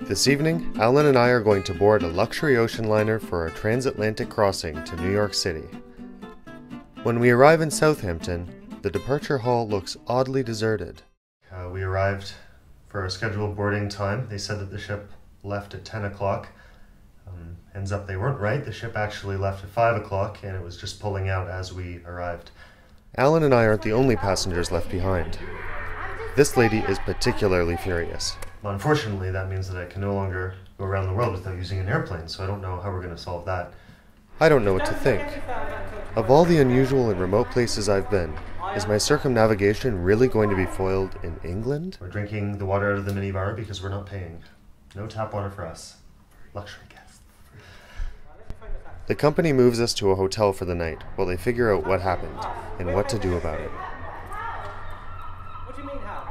This evening, Alan and I are going to board a luxury ocean liner for our transatlantic crossing to New York City. When we arrive in Southampton, the departure hall looks oddly deserted. We arrived for our scheduled boarding time. They said that the ship left at 10 o'clock. Ends up they weren't right. The ship actually left at 5 o'clock and it was just pulling out as we arrived. Alan and I aren't the only passengers left behind. This lady is particularly furious. Unfortunately, that means that I can no longer go around the world without using an airplane, so I don't know how we're going to solve that. I don't know what to think. Of all the unusual and remote places I've been, is my circumnavigation really going to be foiled in England? We're drinking the water out of the minibar because we're not paying. No tap water for us. Luxury guests. The company moves us to a hotel for the night while they figure out what happened and what to do about it. What do you mean how?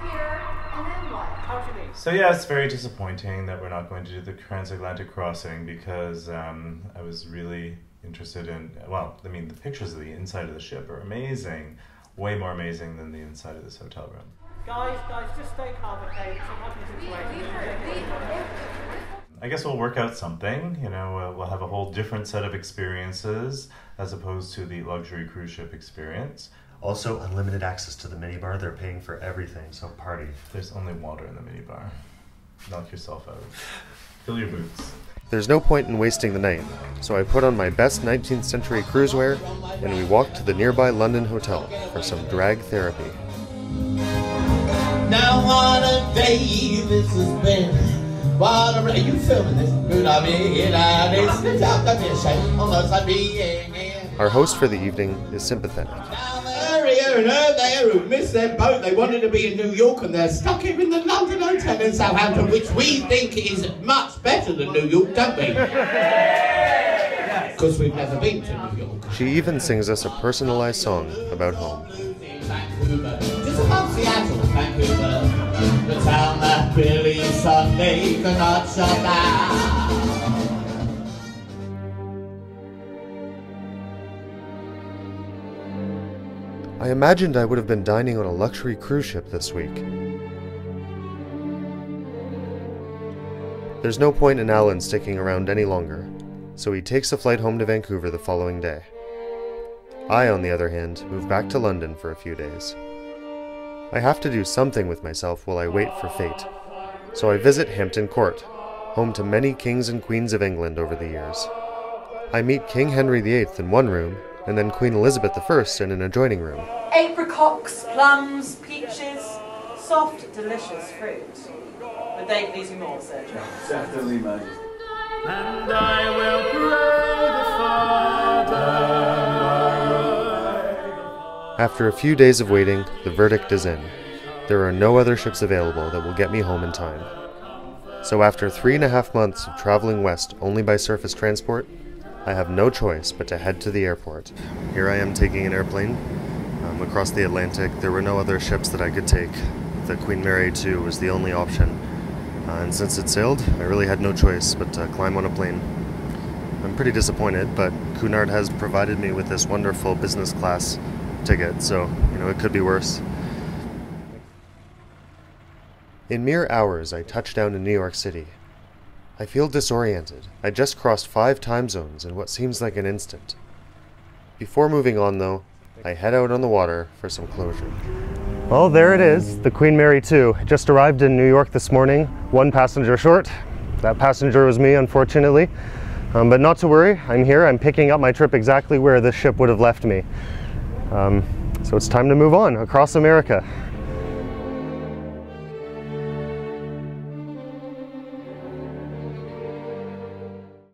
Pier, and then what? How do you mean? So yeah, it's very disappointing that we're not going to do the transatlantic crossing because I was really interested in, well, I mean, the pictures of the inside of the ship are amazing, way more amazing than the inside of this hotel room. Guys, just stay calm, okay? I guess we'll work out something, you know, we'll have a whole different set of experiences as opposed to the luxury cruise ship experience. Also, unlimited access to the minibar. They're paying for everything, so party. There's only water in the minibar. Knock yourself out. Fill your boots. There's no point in wasting the night, so I put on my best 19th century cruise wear, and we walked to the nearby London hotel for some drag therapy. Now what a day this has been. What a... Are you filming this? Our host for the evening is sympathetic. Here and her there who missed their boat. They wanted to be in New York and they're stuck here in the London hotel in Southampton, which we think is much better than New York, don't we? Because we've never been to New York. She even sings us a personalized song about home. Vancouver, just above Seattle, Vancouver, the town that Billy Sunday cannot shut down. I imagined I would have been dining on a luxury cruise ship this week. There's no point in Alan sticking around any longer, so he takes a flight home to Vancouver the following day. I, on the other hand, move back to London for a few days. I have to do something with myself while I wait for fate, so I visit Hampton Court, home to many kings and queens of England over the years. I meet King Henry VIII in one room, and then Queen Elizabeth I in an adjoining room. Apricots, plums, peaches, soft, delicious fruit. Would they please you more, Sir John? Definitely, Majesty. And I will pray the Father. After a few days of waiting, the verdict is in. There are no other ships available that will get me home in time. So after 3.5 months of traveling west only by surface transport, I have no choice but to head to the airport. Here I am taking an airplane across the Atlantic. There were no other ships that I could take. The Queen Mary 2 was the only option. And since it sailed, I really had no choice but to climb on a plane. I'm pretty disappointed, but Cunard has provided me with this wonderful business class ticket, so, you know, it could be worse. In mere hours, I touch down in New York City. I feel disoriented. I just crossed 5 time zones in what seems like an instant. Before moving on, though, I head out on the water for some closure. Well, there it is, the Queen Mary 2. Just arrived in New York this morning, 1 passenger short. That passenger was me, unfortunately. But not to worry, I'm here. I'm picking up my trip exactly where this ship would have left me. So it's time to move on across America.